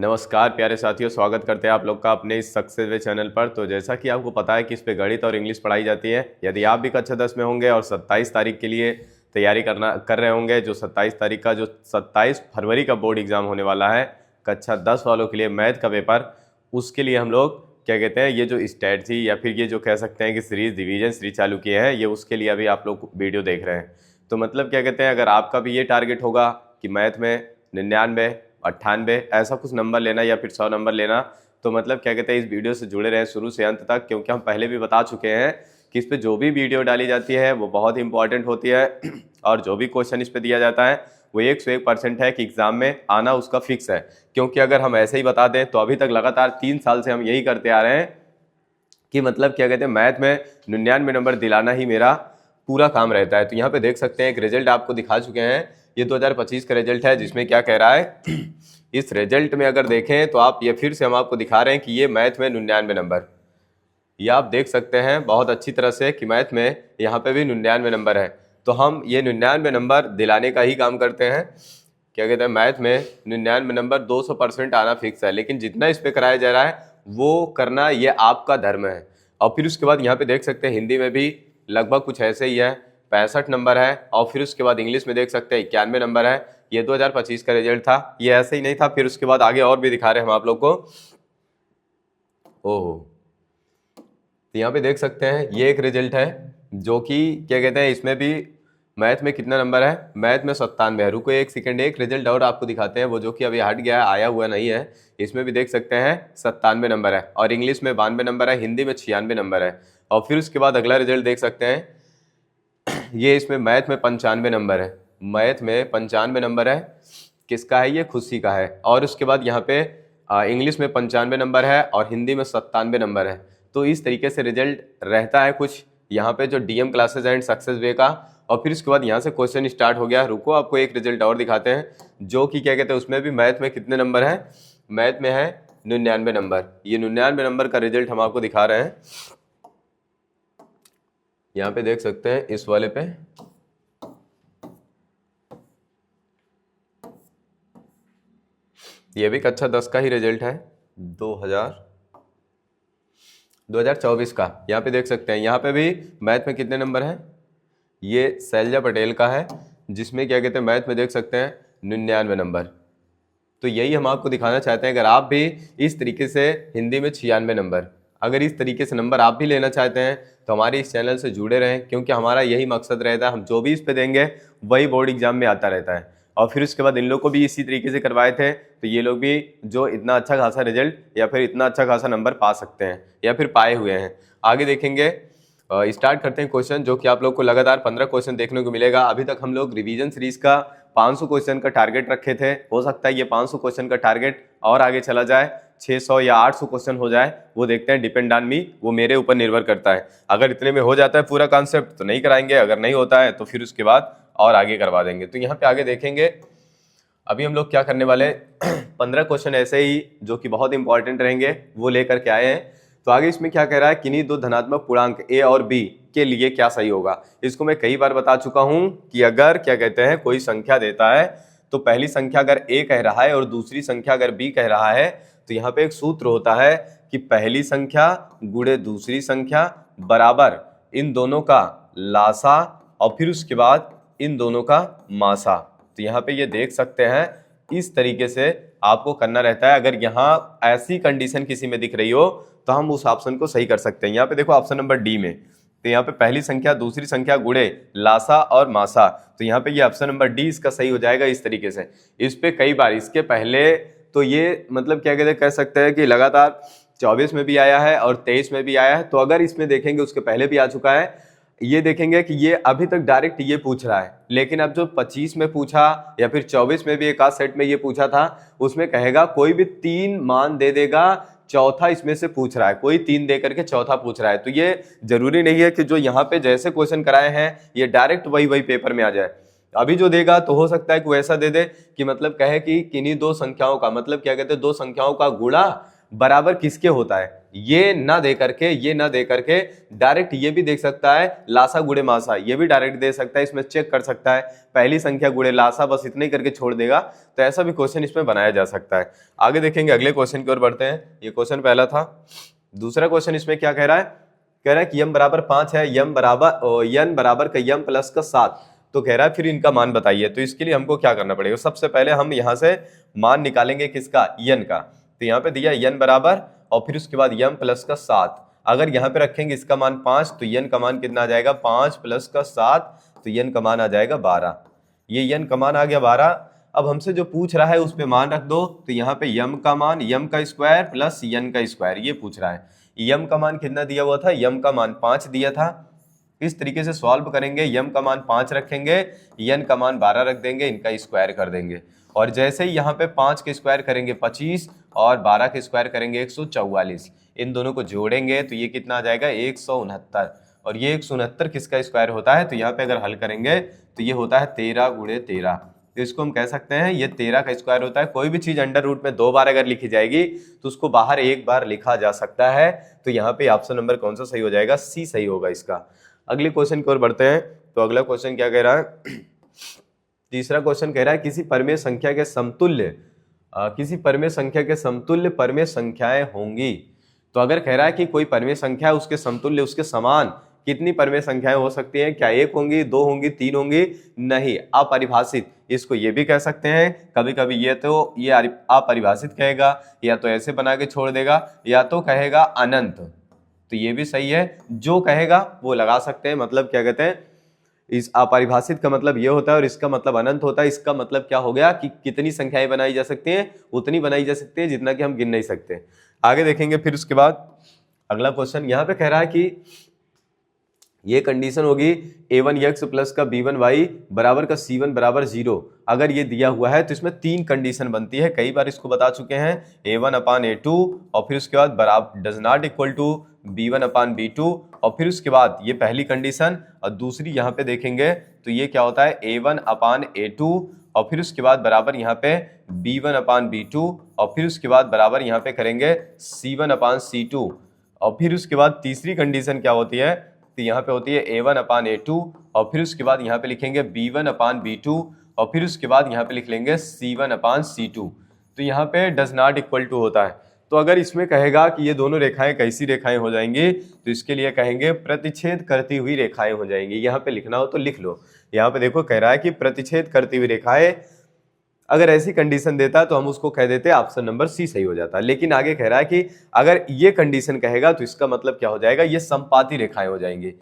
नमस्कार प्यारे साथियों, स्वागत करते हैं आप लोग का अपने इस सक्सेस वे चैनल पर। तो जैसा कि आपको पता है कि इस पे गणित और इंग्लिश पढ़ाई जाती है। यदि आप भी कक्षा 10 में होंगे और 27 तारीख के लिए तैयारी कर रहे होंगे, जो 27 तारीख का जो 27 फरवरी का बोर्ड एग्जाम होने वाला है कक्षा 10 वालों के लिए मैथ का पेपर, उसके लिए हम लोग क्या कहते हैं, ये जो स्ट्रैटेजी या फिर ये जो कह सकते हैं कि सीरीज डिवीजन सीरीज चालू किए हैं, ये उसके लिए अभी आप लोग वीडियो देख रहे हैं। तो मतलब क्या कहते हैं, अगर आपका भी ये टारगेट होगा कि मैथ में 99, 98 ऐसा कुछ नंबर लेना या फिर 100 नंबर लेना, तो मतलब क्या कहते हैं इस वीडियो से जुड़े रहें शुरू से अंत तक, क्योंकि हम पहले भी बता चुके हैं कि इस पे जो भी वीडियो डाली जाती है वो बहुत इंपॉर्टेंट होती है और जो भी क्वेश्चन इस पे दिया जाता है वो 101% है कि एग्जाम में आना उसका फिक्स है। क्योंकि अगर हम ऐसे ही बता दें तो अभी तक लगातार 3 साल से हम यही करते आ रहे हैं कि मतलब क्या कहते हैं मैथ में 99 नंबर दिलाना ही मेरा पूरा काम रहता है। तो यहाँ पे देख सकते हैं एक रिजल्ट आपको दिखा चुके हैं, ये 2025 का रिजल्ट है, जिसमें क्या कह रहा है इस रिजल्ट में अगर देखें तो आप ये फिर से हम आपको दिखा रहे हैं कि ये मैथ में 99 नंबर, ये आप देख सकते हैं बहुत अच्छी तरह से कि मैथ में यहाँ पे भी 99 नंबर है। तो हम ये 99 नंबर दिलाने का ही काम करते हैं। क्या कहते हैं मैथ में 99 नंबर 200% आना फिक्स है, लेकिन जितना इस पे कराया जा रहा है वो करना ये आपका धर्म है। और फिर उसके बाद यहाँ पे देख सकते हैं हिंदी में भी लगभग कुछ ऐसे ही है, 65 नंबर है। और फिर उसके बाद इंग्लिश में देख सकते हैं 91 नंबर है। ये 2025 का रिजल्ट था, ये ऐसे ही नहीं था। फिर उसके बाद आगे और भी दिखा रहे हैं हम आप लोग को। ओहो, तो यहाँ पे देख सकते हैं ये एक रिजल्ट है जो कि क्या कहते हैं इसमें भी मैथ में कितना नंबर है, मैथ में 97 है। रुको एक सेकंड, एक रिजल्ट और आपको दिखाते हैं, वो जो कि अभी हट गया है, आया हुआ नहीं है। इसमें भी देख सकते हैं 97 नंबर है और इंग्लिश में 92 नंबर है, हिंदी में 96 नंबर है। और फिर उसके बाद अगला रिजल्ट देख सकते हैं, ये इसमें मैथ में 95 नंबर है, मैथ में 95 नंबर है। किसका है ये? खुशी का है। और उसके बाद यहाँ पे इंग्लिश में 95 नंबर है और हिंदी में 97 नंबर है। तो इस तरीके से रिजल्ट रहता है कुछ यहाँ पे जो डीएम क्लासेस एंड सक्सेस वे का। और फिर उसके बाद यहाँ से क्वेश्चन स्टार्ट हो गया। रुको आपको एक रिजल्ट और दिखाते हैं जो कि क्या कहते हैं उसमें भी मैथ में कितने नंबर है, मैथ में है 99 नंबर। ये 99 नंबर का रिजल्ट हम आपको दिखा रहे हैं, यहाँ पे देख सकते हैं इस वाले पे। ये भी कक्षा 10 का ही रिजल्ट है, 2024 का। यहाँ पे देख सकते हैं, यहाँ पे भी मैथ में कितने नंबर हैं, ये शैलजा पटेल का है, जिसमें क्या कहते हैं मैथ में देख सकते हैं 99 नंबर। तो यही हम आपको दिखाना चाहते हैं। अगर आप भी इस तरीके से हिंदी में 96 नंबर, अगर इस तरीके से नंबर आप भी लेना चाहते हैं तो हमारे इस चैनल से जुड़े रहें, क्योंकि हमारा यही मकसद रहता है, हम जो भी इस पे देंगे वही बोर्ड एग्जाम में आता रहता है। और फिर उसके बाद इन लोग को भी इसी तरीके से करवाए थे, तो ये लोग भी जो इतना अच्छा खासा रिजल्ट या फिर इतना अच्छा खासा नंबर पा सकते हैं या फिर पाए हुए हैं। आगे देखेंगे, स्टार्ट करते हैं क्वेश्चन, जो कि आप लोग को लगातार 15 क्वेश्चन देखने को मिलेगा। अभी तक हम लोग रिवीजन सीरीज का 500 क्वेश्चन का टारगेट रखे थे, हो सकता है ये 500 क्वेश्चन का टारगेट और आगे चला जाए, 600 या 800 क्वेश्चन हो जाए, वो देखते हैं, डिपेंड ऑन मी, वो मेरे ऊपर निर्भर करता है। अगर इतने में हो जाता है पूरा कॉन्सेप्ट तो नहीं कराएंगे, अगर नहीं होता है तो फिर उसके बाद और आगे करवा देंगे। तो यहाँ पे आगे देखेंगे, अभी हम लोग क्या करने वाले 15 क्वेश्चन ऐसे ही जो कि बहुत इंपॉर्टेंट रहेंगे वो लेकर के आए हैं। तो आगे इसमें क्या कह रहा है, किन्हीं दो धनात्मक पूर्णांक ए और बी के लिए क्या सही होगा। इसको मैं कई बार बता चुका हूं कि अगर क्या कहते हैं कोई संख्या देता है तो पहली संख्या अगर ए कह रहा है और दूसरी संख्या अगर बी कह रहा है, तो यहाँ पे एक सूत्र होता है कि पहली संख्या गुणे दूसरी संख्या बराबर इन दोनों का लासा और फिर उसके बाद इन दोनों का मासा। तो यहाँ पे ये देख सकते हैं इस तरीके से आपको करना रहता है। अगर यहाँ ऐसी कंडीशन किसी में दिख रही हो तो हम उस ऑप्शन को सही कर सकते हैं। यहाँ पे देखो ऑप्शन नंबर डी में, तो यहाँ पे पहली संख्या दूसरी संख्या गुणे लासा और मासा, तो यहाँ पे ये ऑप्शन नंबर डी इसका सही हो जाएगा। इस तरीके से इस पे कई बार इसके पहले तो ये मतलब क्या कहते कह सकते हैं कि लगातार 24 में भी आया है और 23 में भी आया है। तो अगर इसमें देखेंगे उसके पहले भी आ चुका है, ये देखेंगे कि ये अभी तक डायरेक्ट ये पूछ रहा है, लेकिन अब जो 25 में पूछा या फिर 24 में भी एक आध सेट में ये पूछा था, उसमें कहेगा कोई भी 3 मान दे देगा, चौथा इसमें से पूछ रहा है, कोई 3 दे करके चौथा पूछ रहा है। तो ये जरूरी नहीं है कि जो यहाँ पे जैसे क्वेश्चन कराए हैं ये डायरेक्ट वही पेपर में आ जाए। अभी जो देगा तो हो सकता है कि वैसा दे दे कि मतलब कहे कि किन्हीं दो संख्याओं का, मतलब क्या कहते हैं दो संख्याओं का गुणा बराबर किसके होता है। ये ना दे करके डायरेक्ट ये भी देख सकता है लासा गुणे मासा, ये भी डायरेक्ट दे सकता है, इसमें चेक कर सकता है पहली संख्या गुणे लासा, बस इतने ही करके छोड़ देगा। तो ऐसा भी क्वेश्चन इसमें बनाया जा सकता है। आगे देखेंगे, अगले क्वेश्चन की ओर बढ़ते हैं। ये क्वेश्चन पहला था। दूसरा क्वेश्चन इसमें क्या कह रहा है, कह रहा है कि m बराबर 5 है, n बराबर का m प्लस का 7, तो कह रहा है फिर इनका मान बताइए। तो इसके लिए हमको क्या करना पड़ेगा, सबसे पहले हम यहाँ से मान निकालेंगे किसका, n का। तो यहाँ पे दिया n बराबर और फिर उसके बाद m प्लस का 7, अगर यहाँ पे रखेंगे इसका मान 5 तो n का मान कितना आ जाएगा, 5 प्लस का 7, तो n का मान आ जाएगा 12। ये n का मान आ गया 12। अब हमसे जो पूछ रहा है उस पे मान रख दो, तो यहाँ पे m का मान m का स्क्वायर प्लस n का स्क्वायर ये पूछ रहा है। m का मान कितना दिया हुआ था, m का मान 5 दिया था। इस तरीके से सॉल्व करेंगे, m का मान 5 रखेंगे, n का मान 12 रख देंगे, इनका स्क्वायर कर देंगे। और जैसे ही यहाँ पे 5 के स्क्वायर करेंगे 25 और 12 के स्क्वायर करेंगे 144, इन दोनों को जोड़ेंगे तो ये कितना आ जाएगा 169। और ये 169 किसका स्क्वायर होता है, तो यहाँ पे अगर हल करेंगे तो ये होता है 13 गुणे 13। तो इसको हम कह सकते हैं ये 13 का स्क्वायर होता है। कोई भी चीज अंडर रूट में 2 बार अगर लिखी जाएगी तो उसको बाहर 1 बार लिखा जा सकता है। तो यहाँ पे ऑप्शन नंबर कौन सा सही हो जाएगा, सी सही होगा इसका। अगले क्वेश्चन की ओर बढ़ते हैं। तो अगला क्वेश्चन क्या कह रहा है, तीसरा क्वेश्चन कह रहा है किसी परमेय संख्या के समतुल्य परमेय संख्याएं होंगी। तो अगर कह रहा है कि कोई परमेय संख्या है उसके समतुल्य उसके समान कितनी परमेय संख्याएं हो सकती हैं, क्या 1 होंगी, 2 होंगी, 3 होंगी, नहीं, अपरिभाषित। इसको ये भी कह सकते हैं, कभी कभी ये अपरिभाषित कहेगा, या तो ऐसे बना के छोड़ देगा, या तो कहेगा अनंत। तो ये भी सही है, जो कहेगा वो लगा सकते हैं। मतलब क्या कहते हैं, इस अपरिभाषित का मतलब ये होता है और इसका मतलब अनंत होता है। इसका मतलब क्या हो गया कि कितनी संख्याएं बनाई जा सकती हैं, उतनी बनाई जा सकती है जितना कि हम गिन नहीं सकते। आगे देखेंगे फिर उसके बाद अगला क्वेश्चन यहाँ पे कह रहा है कि ये कंडीशन होगी a1x प्लस का b1y बराबर का c1 बराबर 0। अगर ये दिया हुआ है तो इसमें 3 कंडीशन बनती है, कई बार इसको बता चुके हैं, a1 अपान a2 और फिर उसके बाद बराबर does not equal to b1 अपान b2 और फिर उसके बाद ये पहली कंडीशन। और दूसरी यहाँ पे देखेंगे तो ये क्या होता है a1 अपान a2 और फिर उसके बाद बराबर यहाँ पे b1 अपान b2 और फिर उसके बाद बराबर यहाँ पे करेंगे c1 अपान c2। और फिर उसके बाद तीसरी कंडीशन क्या होती है, तो यहाँ पे होती है a1 अपान a2 और फिर उसके बाद यहाँ पे लिखेंगे b1 अपान b2 और फिर उसके बाद यहाँ पे लिख लेंगे c1 अपान c2। तो यहाँ पे डज नॉट इक्वल टू होता है। तो अगर इसमें कहेगा कि ये दोनों रेखाएं कैसी रेखाएं हो जाएंगी, तो इसके लिए कहेंगे प्रतिच्छेद करती हुई रेखाएं हो जाएंगी। यहाँ पे लिखना हो तो लिख लो। यहाँ पे देखो कह रहा है कि प्रतिच्छेद करती हुई रेखाएं, अगर ऐसी कंडीशन देता तो हम उसको कह देते ऑप्शन नंबर सी सही हो जाता। लेकिन आगे कह रहा है कि अगर ये कंडीशन कहेगा तो इसका मतलब क्या हो जाएगा, ये समपाती रेखाएं हो जाएंगी,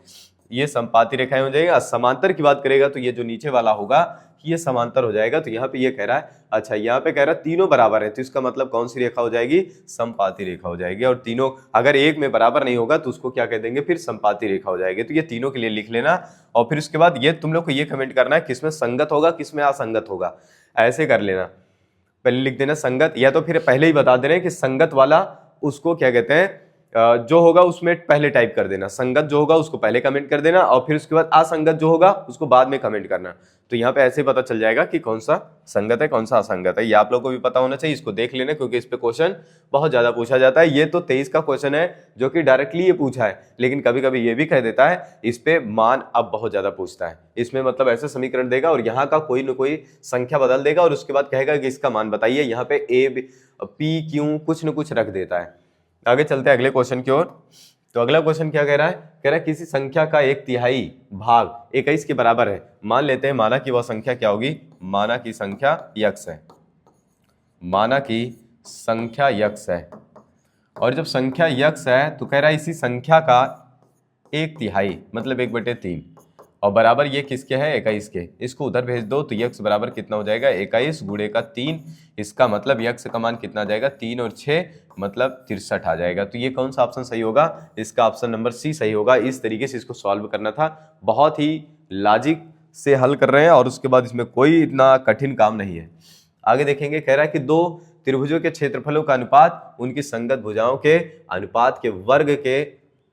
ये समपाती रेखाएं हो जाएंगी। समांतर की बात करेगा तो ये जो नीचे वाला होगा ये समांतर हो जाएगा। तो यहाँ पे ये कह रहा है, अच्छा यहाँ पे कह रहा है तीनों बराबर है, तो इसका मतलब कौन सी रेखा हो जाएगी, समपाती रेखा हो जाएगी। और तीनों अगर एक में बराबर नहीं होगा तो उसको क्या कह देंगे, फिर समपाती रेखा हो जाएगी। तो ये तीनों के लिए लिख लेना। और फिर उसके बाद ये तुम लोग को ये कमेंट करना है किसमें संगत होगा किसमें असंगत होगा, ऐसे कर लेना। पहले लिख देना संगत, या तो फिर पहले ही बता दे रहे हैं कि संगत वाला उसको क्या कहते हैं, जो होगा उसमें पहले टाइप कर देना, संगत जो होगा उसको पहले कमेंट कर देना और फिर उसके बाद असंगत जो होगा उसको बाद में कमेंट करना। तो यहाँ पे ऐसे पता चल जाएगा कि कौन सा संगत है कौन सा असंगत है। ये आप लोगों को भी पता होना चाहिए, इसको देख लेना क्योंकि इस पे क्वेश्चन बहुत ज्यादा पूछा जाता है। ये तो 23 का क्वेश्चन है जो कि डायरेक्टली ये पूछा है, लेकिन कभी कभी ये भी कह देता है इस पे मान अब बहुत ज्यादा पूछता है। इसमें मतलब ऐसे समीकरण देगा और यहाँ का कोई ना कोई संख्या बदल देगा और उसके बाद कहेगा कि इसका मान बताइए। यहाँ पे ए पी क्यू कुछ न कुछ रख देता है। आगे चलते हैं अगले क्वेश्चन की ओर। तो अगला क्वेश्चन क्या कह रहा है, कह रहा है किसी संख्या का 1/3 भाग 21 के बराबर है। मान लेते हैं माना कि वह संख्या क्या होगी, माना की संख्या यक्स है, माना की संख्या यक्स है। और जब संख्या यक्स है तो कह रहा है इसी संख्या का 1/3 मतलब 1/3 और बराबर ये किसके है, 21 के। इसको उधर भेज दो तो यक्स बराबर कितना हो जाएगा, 21 गुणे का 3। इसका मतलब यक्स का मान कितना आ जाएगा, 3 और 6 मतलब 63 आ जाएगा। तो ये कौन सा ऑप्शन सही होगा, इसका ऑप्शन नंबर सी सही होगा। इस तरीके से इसको सॉल्व करना था, बहुत ही लॉजिक से हल कर रहे हैं और उसके बाद इसमें कोई इतना कठिन काम नहीं है। आगे देखेंगे, कह रहा है कि दो त्रिभुजों के क्षेत्रफलों का अनुपात उनकी संगत भुजाओं के अनुपात के वर्ग के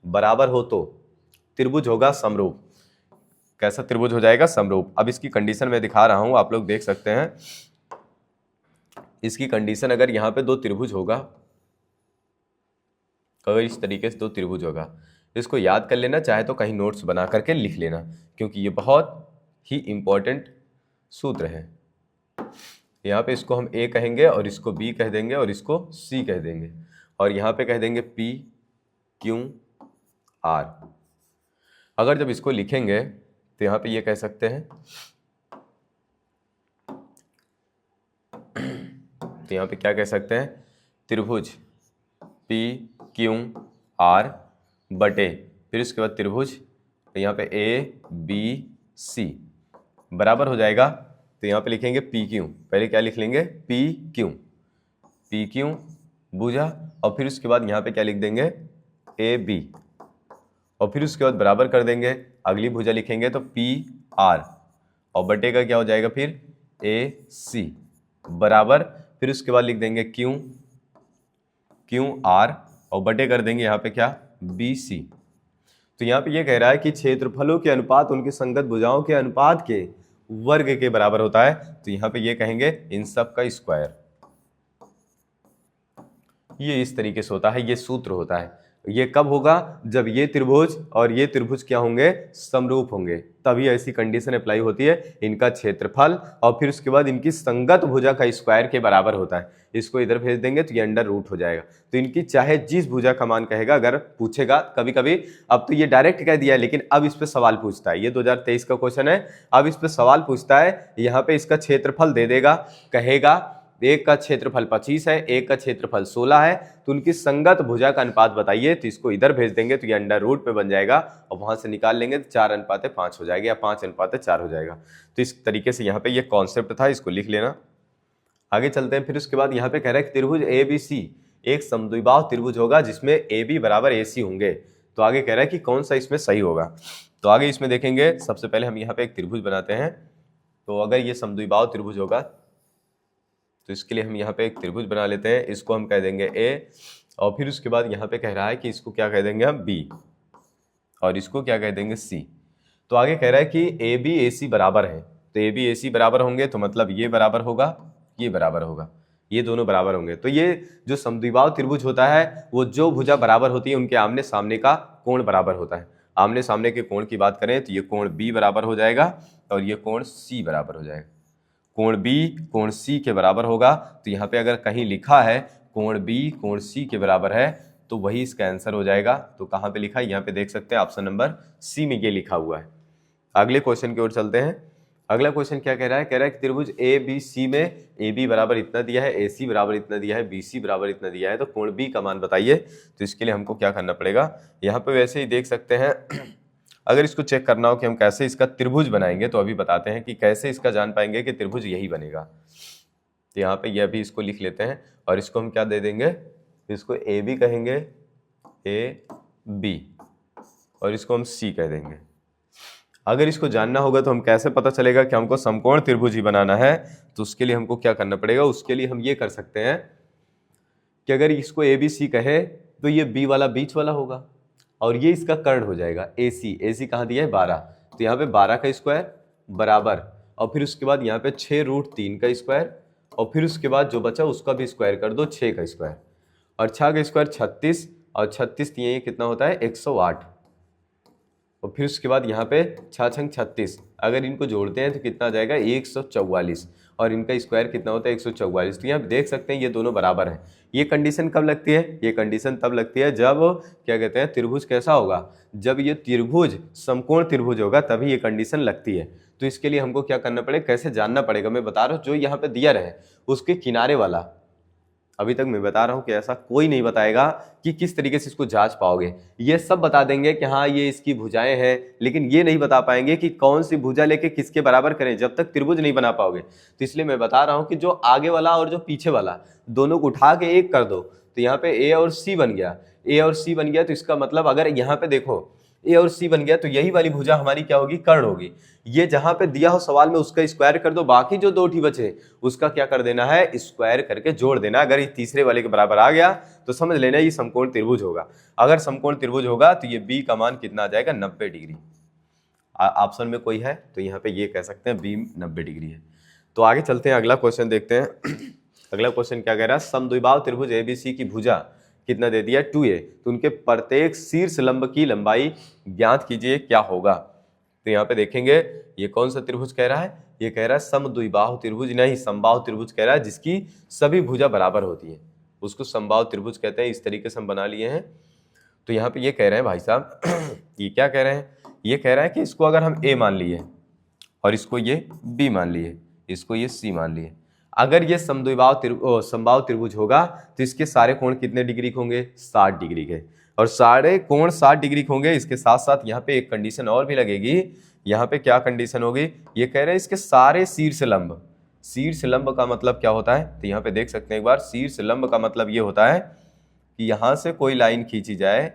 बराबर हो तो त्रिभुज होगा समरूप। कैसा त्रिभुज हो जाएगा, समरूप। अब इसकी कंडीशन मैं दिखा रहा हूं, आप लोग देख सकते हैं। इसकी कंडीशन अगर यहां पे दो त्रिभुज होगा, अगर इस तरीके से दो त्रिभुज होगा, इसको याद कर लेना, चाहे तो कहीं नोट्स बना करके लिख लेना, क्योंकि ये बहुत ही इंपॉर्टेंट सूत्र है। यहाँ पे इसको हम ए कहेंगे और इसको बी कह देंगे और इसको सी कह देंगे, और यहाँ पे कह देंगे पी क्यू आर। अगर जब इसको लिखेंगे तो यहाँ पे ये कह सकते हैं, तो यहाँ पे क्या कह सकते हैं, त्रिभुज पी क्यू आर बटे, फिर उसके बाद त्रिभुज, तो यहाँ पे ए बी सी बराबर हो जाएगा। तो यहाँ पे लिखेंगे पी क्यू, पहले क्या लिख लेंगे, पी क्यू भुजा, और फिर उसके बाद यहाँ पे क्या लिख देंगे, ए बी, और फिर उसके बाद बराबर कर देंगे, अगली भुजा लिखेंगे तो पी आर, और बटे का क्या हो जाएगा फिर ए सी बराबर, फिर उसके बाद लिख देंगे क्यू आर, और बटे कर देंगे यहाँ पे क्या, बी सी। तो यहाँ पे ये कह रहा है कि क्षेत्रफलों के अनुपात उनकी संगत भुजाओं के अनुपात के वर्ग के बराबर होता है। तो यहाँ पे ये कहेंगे इन सब का स्क्वायर। ये इस तरीके से होता है, ये सूत्र होता है। ये कब होगा, जब ये त्रिभुज और ये त्रिभुज क्या होंगे, समरूप होंगे, तभी ऐसी कंडीशन अप्लाई होती है। इनका क्षेत्रफल और फिर उसके बाद इनकी संगत भुजा का स्क्वायर के बराबर होता है। इसको इधर भेज देंगे तो ये अंडर रूट हो जाएगा। तो इनकी चाहे जिस भुजा का मान कहेगा, अगर पूछेगा कभी कभी, अब तो ये डायरेक्ट कह दिया है, लेकिन अब इस पे सवाल पूछता है। ये 2023 का क्वेश्चन है, अब इस पे सवाल पूछता है। यहाँ पे इसका क्षेत्रफल दे देगा, कहेगा एक का क्षेत्रफल 25 है, एक का क्षेत्रफल 16 है, तो उनकी संगत भुजा का अनुपात बताइए। तो इसको इधर भेज देंगे तो ये अंडर रूट पे बन जाएगा, और वहां से निकाल लेंगे तो 4:5 हो जाएगा, या 5:4 हो जाएगा। तो इस तरीके से यहाँ पे ये कॉन्सेप्ट था, इसको लिख लेना। आगे चलते हैं। फिर उसके बाद यहाँ पे कह रहा है कि त्रिभुज ए बी सी एक समद्विबाहु त्रिभुज होगा जिसमें ए बी बराबर ए सी होंगे। तो आगे कह रहा है कि कौन सा इसमें सही होगा। तो आगे इसमें देखेंगे, सबसे पहले हम यहाँ पे एक त्रिभुज बनाते हैं। तो अगर ये समद्विबाहु त्रिभुज होगा तो इसके लिए हम यहाँ पे एक त्रिभुज बना लेते हैं। इसको हम कह देंगे ए, और फिर उसके बाद यहाँ पे कह रहा है कि इसको क्या कह देंगे हम बी, और इसको क्या कह देंगे सी। तो आगे कह रहा है कि ए बी ए सी बराबर है। तो ए बी ए सी बराबर होंगे तो मतलब ये बराबर होगा, ये बराबर होगा, ये दोनों बराबर होंगे। तो ये जो समद्विबाहु त्रिभुज होता है, वो जो भुजा बराबर होती है उनके आमने सामने का कोण बराबर होता है। आमने सामने के कोण की बात करें तो ये कोण बी बराबर हो जाएगा, और ये कोण सी बराबर हो जाएगा। कोण बी कोण सी के बराबर होगा। तो यहाँ पे अगर कहीं लिखा है कोण बी कोण सी के बराबर है, तो वही इसका आंसर हो जाएगा। तो कहाँ पे लिखा है, यहाँ पे देख सकते हैं, ऑप्शन नंबर सी में ये लिखा हुआ है। अगले क्वेश्चन की ओर चलते हैं। अगला क्वेश्चन क्या कह रहा है, कह रहा है कि त्रिभुज ए बी सी में ए बी बराबर इतना दिया है, ए सी बराबर इतना दिया है, बी सी बराबर इतना दिया है, तो कोण बी का मान बताइए। तो इसके लिए हमको क्या करना पड़ेगा, यहाँ पे वैसे ही देख सकते हैं। अगर इसको चेक करना हो कि हम कैसे इसका त्रिभुज बनाएंगे, तो अभी बताते हैं कि कैसे इसका जान पाएंगे कि त्रिभुज यही बनेगा। तो यहाँ पे यह भी इसको लिख लेते हैं, और इसको हम क्या दे देंगे, इसको ए बी कहेंगे, ए बी, और इसको हम सी कह देंगे। अगर इसको जानना होगा तो हम कैसे पता चलेगा कि हमको समकोण त्रिभुज ही बनाना है, तो उसके लिए हमको क्या करना पड़ेगा, उसके लिए हम ये कर सकते हैं कि अगर इसको ए बी सी कहे तो ये बी वाला बीच वाला होगा, और ये इसका कर्ण हो जाएगा ए सी। ए सी कहाँ दिया है, 12। तो यहाँ पे 12 का स्क्वायर बराबर, और फिर उसके बाद यहाँ पे 6√3 का स्क्वायर, और फिर उसके बाद जो बचा उसका भी स्क्वायर कर दो, 6 का स्क्वायर, और 6 का स्क्वायर 36, और 36 ये कितना होता है 108, और फिर उसके बाद यहाँ पे 6 छंग 36, अगर इनको जोड़ते हैं तो कितना आ जाएगा 144, और इनका स्क्वायर कितना होता है 144। तो यहाँ पे देख सकते हैं ये दोनों बराबर हैं। ये कंडीशन कब लगती है, ये कंडीशन तब लगती है जब क्या कहते हैं त्रिभुज कैसा होगा, जब ये त्रिभुज समकोण त्रिभुज होगा, तभी ये कंडीशन लगती है। तो इसके लिए हमको क्या करना पड़ेगा, कैसे जानना पड़ेगा, मैं बता रहा हूँ। जो यहाँ पे दिया रहे उसके किनारे वाला, अभी तक मैं बता रहा हूं कि ऐसा कोई नहीं बताएगा कि किस तरीके से इसको जांच पाओगे। ये सब बता देंगे कि हाँ ये इसकी भुजाएं हैं, लेकिन ये नहीं बता पाएंगे कि कौन सी भुजा लेके किसके बराबर करें, जब तक त्रिभुज नहीं बना पाओगे। तो इसलिए मैं बता रहा हूं कि जो आगे वाला और जो पीछे वाला दोनों को उठा के एक कर दो, तो यहाँ पे ए और सी बन गया। ए और सी बन गया तो इसका मतलब अगर यहाँ पे देखो ए और सी बन गया तो यही वाली भुजा हमारी क्या होगी, कर्ण होगी। ये जहां पे दिया हो सवाल में उसका स्क्वायर कर दो, बाकी जो 2 बचे उसका क्या कर देना है, स्क्वायर करके जोड़ देना। अगर ये तीसरे वाले के बराबर आ गया तो समझ लेना ये समकोण त्रिभुज होगा। अगर समकोण त्रिभुज होगा तो ये बी का मान कितना आ जाएगा, 90 डिग्री। ऑप्शन में कोई है तो यहाँ पे ये कह सकते हैं बी 90 डिग्री है। तो आगे चलते हैं, अगला क्वेश्चन देखते हैं। अगला क्वेश्चन क्या कह रहा है, समद्विबाहु त्रिभुज एबीसी की भुजा कितना दे दिया 2a, तो उनके प्रत्येक शीर्ष लंब की लंबाई ज्ञात कीजिए क्या होगा। तो यहाँ पे देखेंगे ये कौन सा त्रिभुज कह रहा है, ये कह रहा है समद्विबाहु त्रिभुज, नहीं समबाहु त्रिभुज कह रहा है, जिसकी सभी भुजा बराबर होती है उसको समबाहु त्रिभुज कहते हैं। इस तरीके से हम बना लिए हैं। तो यहाँ पे ये कह रहे हैं भाई साहब ये क्या कह रहे हैं, ये कह रहा है कि इसको अगर हम a मान लिए और इसको ये b मान लिए, इसको ये c मान लिए, अगर ये समबाहु त्रिभुज होगा तो इसके सारे कोण कितने डिग्री के होंगे, 60 डिग्री के, और सारे कोण 60 डिग्री के होंगे। इसके साथ साथ यहाँ पे एक कंडीशन और भी लगेगी। यहाँ पे क्या कंडीशन होगी, ये कह रहे हैं इसके सारे शीर्ष लंब, शीर्ष लंब का मतलब क्या होता है, तो यहाँ पे देख सकते हैं एक बार, शीर्ष लंब का मतलब ये होता है कि यहाँ से कोई लाइन खींची जाए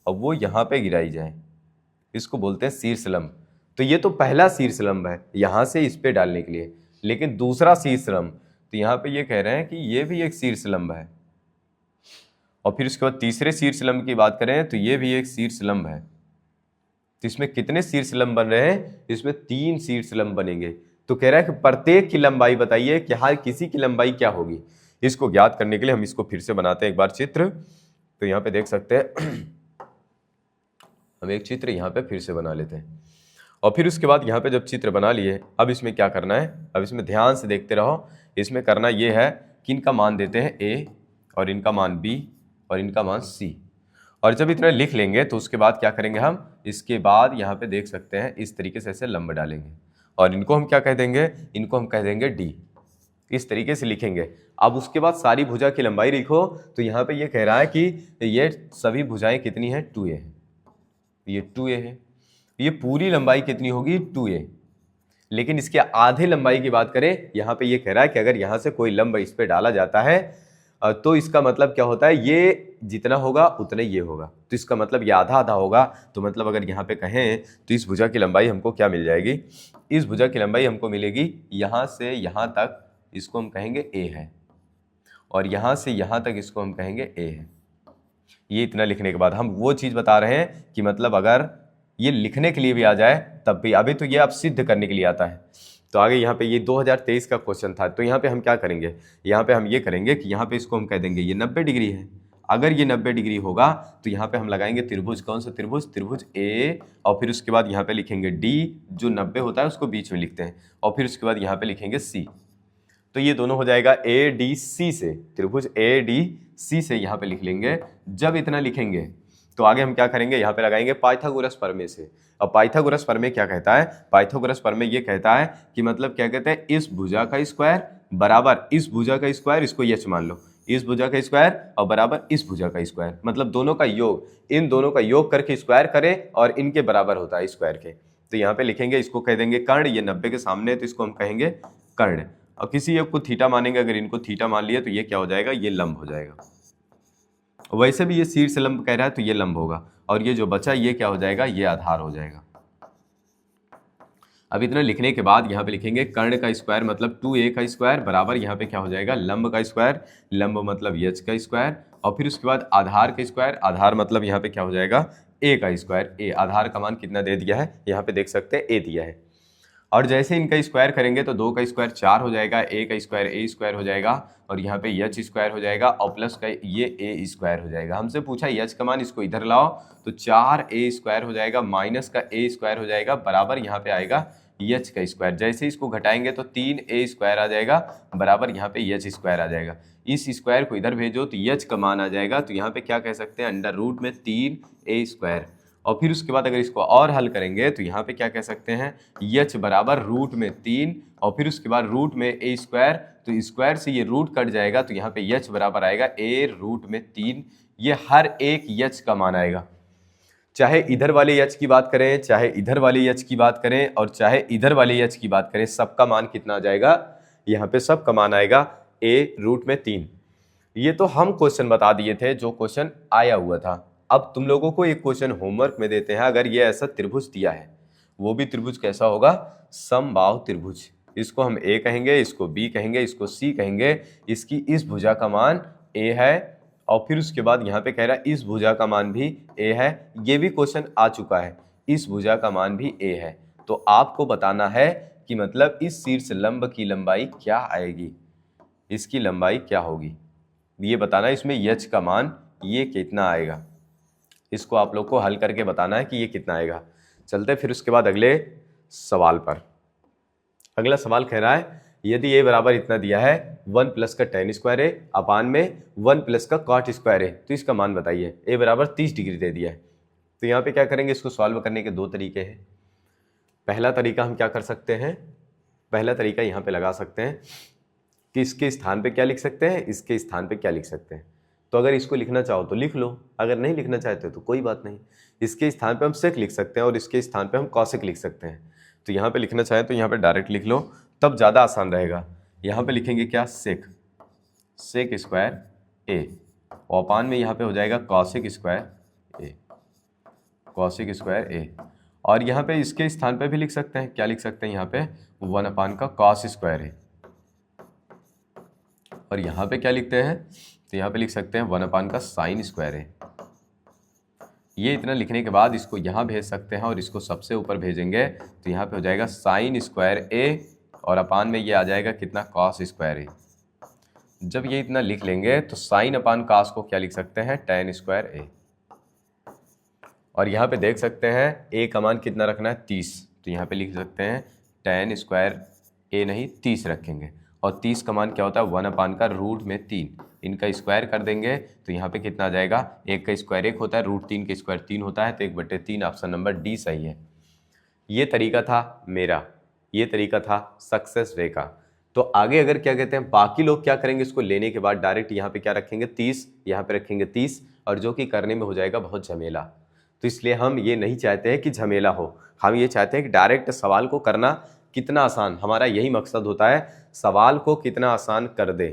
और वो यहाँ पे गिराई जाए, इसको बोलते हैं शीर्ष लंब। तो ये तो पहला शीर्ष लंब है यहाँ से इस पे डालने के लिए, लेकिन दूसरा शीर्ष लंब, तो यहाँ पे ये कह रहे हैं कि ये भी एक शीर्ष लंब है। और फिर उसके बाद तीसरे शीर्ष लंब की बात करें तो ये भी एक शीर्ष लंब है। तो इसमें कितने शीर्ष लंब बन रहे हैं, इसमें 3 शीर्ष लंब बनेंगे। तो कह रहा है कि प्रत्येक की लंबाई बताइए कि हर किसी की लंबाई क्या होगी। इसको ज्ञात करने के लिए हम इसको फिर से बनाते हैं एक बार चित्र। तो यहाँ पे देख सकते हैं हम एक चित्र यहाँ पे फिर से बना लेते हैं। और फिर उसके बाद यहाँ पे जब चित्र बना लिए, अब इसमें क्या करना है, अब इसमें ध्यान से देखते रहो। इसमें करना ये है कि इनका मान देते हैं a और इनका मान b और इनका मान c। और जब इतना लिख लेंगे तो उसके बाद क्या करेंगे हम, इसके बाद यहाँ पे देख सकते हैं इस तरीके से ऐसे लंब डालेंगे और इनको हम क्या कह देंगे, इनको हम कह देंगे d। इस तरीके से लिखेंगे। अब उसके बाद सारी भुजा की लंबाई लिखो। तो यहाँ पे ये कह रहा है कि ये सभी भुजाएं कितनी है, 2a है, ये 2a है, ये पूरी लंबाई कितनी होगी 2a। लेकिन इसके आधे लंबाई की बात करें, यहाँ पे ये कह रहा है कि अगर यहाँ से कोई लंब इस पे डाला जाता है तो इसका मतलब क्या होता है, ये जितना होगा उतना ये होगा, तो इसका मतलब ये आधा आधा होगा। तो मतलब अगर यहाँ पे कहें तो इस भुजा की लंबाई हमको क्या मिल जाएगी, इस भुजा की लंबाई हमको मिलेगी यहाँ से यहाँ तक, इसको हम कहेंगे a है, और यहाँ से यहाँ तक इसको हम कहेंगे a है। ये इतना लिखने के बाद हम वो चीज़ बता रहे हैं कि मतलब अगर ये लिखने के लिए भी आ जाए तब भी, अभी तो ये आप सिद्ध करने के लिए आता है। तो आगे यहाँ पे ये 2023 का क्वेश्चन था। तो यहाँ पे हम क्या करेंगे, यहाँ पे हम ये करेंगे कि यहाँ पे इसको हम कह देंगे ये 90 डिग्री है। अगर ये 90 डिग्री होगा तो यहाँ पे हम लगाएंगे त्रिभुज, कौन सा त्रिभुज, त्रिभुज A, और फिर उसके बाद यहाँ पे लिखेंगे D, जो 90 होता है उसको बीच में लिखते हैं, और फिर उसके बाद यहाँ पे लिखेंगे C। तो ये दोनों हो जाएगा ADC से, त्रिभुज ADC से यहाँ पे लिख लेंगे। जब इतना लिखेंगे तो आगे हम क्या करेंगे, यहाँ पे लगाएंगे पाइथागोरस प्रमेय से। अब पाइथागोरस प्रमेय क्या कहता है, पाइथागोरस प्रमेय ये कहता है कि मतलब क्या कहते हैं, इस भुजा का स्क्वायर बराबर इस भुजा का स्क्वायर, इसको यच मान लो, इस भुजा का स्क्वायर और बराबर इस भुजा का स्क्वायर, मतलब दोनों का योग, इन दोनों का योग करके स्क्वायर करें और इनके बराबर होता है स्क्वायर के। तो यहाँ पे लिखेंगे, इसको कह देंगे कर्ण, ये 90 के सामने तो इसको हम कहेंगे कर्ण, और किसी एक को थीटा मानेंगे, अगर इनको थीटा मान लिया तो ये क्या हो जाएगा, ये लंब हो जाएगा। वैसे भी ये शीर्ष लंब कह रहा है तो ये लंब होगा, और ये जो बचा ये क्या हो जाएगा, ये आधार हो जाएगा। अब इतना लिखने के बाद यहाँ पे लिखेंगे कर्ण का स्क्वायर मतलब 2a का स्क्वायर बराबर यहाँ पे क्या हो जाएगा, लंब का स्क्वायर, लंब मतलब h का स्क्वायर, और फिर उसके बाद आधार का स्क्वायर, आधार मतलब यहाँ पे क्या हो जाएगा, a का स्क्वायर। a आधार का मान कितना दे दिया है, यहाँ पे देख सकते हैं a दिया है। और जैसे इनका स्क्वायर करेंगे तो 2 का स्क्वायर 4 हो जाएगा, a का स्क्वायर a स्क्वायर हो जाएगा, और यहाँ पे h स्क्वायर हो जाएगा, और प्लस का ये a स्क्वायर हो जाएगा। हमसे पूछा h का मान, इसको इधर लाओ तो 4a स्क्वायर हो जाएगा, माइनस का a स्क्वायर हो जाएगा, बराबर यहाँ पे आएगा h का स्क्वायर। जैसे इसको घटाएंगे तो 3a स्क्वायर आ जाएगा, बराबर यहाँ पे h स्क्वायर आ जाएगा। इस स्क्वायर को इधर भेजो तो h का मान आ जाएगा, तो यहाँ पे क्या कह सकते हैं, अंडर रूट में 3a स्क्वायर। और फिर उसके बाद अगर इसको और हल करेंगे तो यहाँ पे क्या कह सकते हैं, h बराबर रूट में 3, और फिर उसके बाद रूट में a स्क्वायर, तो स्क्वायर से ये रूट कट जाएगा, तो यहाँ पे h बराबर आएगा a रूट में 3। ये हर एक h का मान आएगा, चाहे इधर वाले h की बात करें, चाहे इधर वाले h की बात करें, और चाहे इधर वाले h की बात करें, सबका मान कितना आ जाएगा, यहाँ पे सबका मान आएगा a रूट में 3। ये तो हम क्वेश्चन बता दिए थे जो क्वेश्चन आया हुआ था। अब तुम लोगों को एक क्वेश्चन होमवर्क में देते हैं, अगर ये ऐसा त्रिभुज दिया है, वो भी त्रिभुज कैसा होगा, समबाहु त्रिभुज। इसको हम a कहेंगे, इसको b कहेंगे, इसको c कहेंगे। इसकी इस भुजा का मान a है, और फिर उसके बाद यहाँ पे कह रहा है इस भुजा का मान भी a है। ये भी क्वेश्चन आ चुका है, इस भुजा का मान भी a है। तो आपको बताना है कि मतलब इस शीर्ष लंब की लंबाई क्या आएगी, इसकी लंबाई क्या होगी, ये बताना है। इसमें h का मान ये कितना आएगा, इसको आप लोग को हल करके बताना है कि ये कितना आएगा। चलते फिर उसके बाद अगले सवाल पर। अगला सवाल कह रहा है यदि ए बराबर इतना दिया है 1 प्लस का tan स्क्वायर ए अपान में 1 प्लस का cot स्क्वायर ए, तो इसका मान बताइए। ए बराबर 30 डिग्री दे दिया है, तो यहाँ पे क्या करेंगे, इसको सॉल्व करने के दो तरीके हैं। पहला तरीका हम क्या कर सकते हैं, पहला तरीका यहाँ पे लगा सकते हैं कि इसके स्थान पे क्या लिख सकते हैं, इसके स्थान पे क्या लिख सकते हैं। तो अगर इसको लिखना चाहो तो लिख लो, अगर नहीं लिखना चाहते तो कोई बात नहीं। इसके स्थान पे हम सेक लिख सकते हैं और इसके स्थान पे हम कॉसेक लिख सकते हैं। तो यहाँ पे लिखना चाहे तो यहाँ पे डायरेक्ट लिख लो, तब ज़्यादा आसान रहेगा। यहाँ पे लिखेंगे क्या, सेक स्क्वायर ए, और अपान में यहाँ पे हो जाएगा कॉसेक स्क्वायर ए। और यहाँ पे इसके स्थान पे भी लिख सकते हैं, क्या लिख सकते हैं यहाँ पे, 1 अपान का कॉस स्क्वायर ए। और यहाँ पे क्या लिखते हैं, तो यहाँ पे लिख सकते हैं 1 अपान का साइन स्क्वायर ए। ये इतना लिखने के बाद इसको यहाँ भेज सकते हैं और इसको सबसे ऊपर भेजेंगे तो यहाँ पे हो जाएगा साइन स्क्वायर ए और अपान में ये आ जाएगा कितना, कॉस स्क्वायर ए। जब ये इतना लिख लेंगे तो साइन अपान कॉस को क्या लिख सकते हैं, tan स्क्वायर ए। और यहाँ पे देख सकते हैं ए का मान कितना रखना है, 30, तो यहाँ पे लिख सकते हैं tan स्क्वायर ए नहीं 30 रखेंगे। और 30 का मान क्या होता है, 1 अपान का रूट में 3, इनका स्क्वायर कर देंगे तो यहाँ पे कितना आ जाएगा, 1 का स्क्वायर 1 होता है, रूट 3 का स्क्वायर 3 होता है, तो 1/3। ऑप्शन नंबर डी सही है। ये तरीका था मेरा, ये तरीका था सक्सेस वे का। तो आगे अगर क्या कहते हैं, बाकी लोग क्या करेंगे, इसको लेने के बाद डायरेक्ट यहाँ पे क्या रखेंगे, 30, यहाँ पे रखेंगे 30, और जो कि करने में हो जाएगा बहुत झमेला। तो इसलिए हम ये नहीं चाहते हैं कि झमेला हो, हम ये चाहते हैं कि डायरेक्ट सवाल को करना कितना आसान, हमारा यही मकसद होता है, सवाल को कितना आसान कर दे।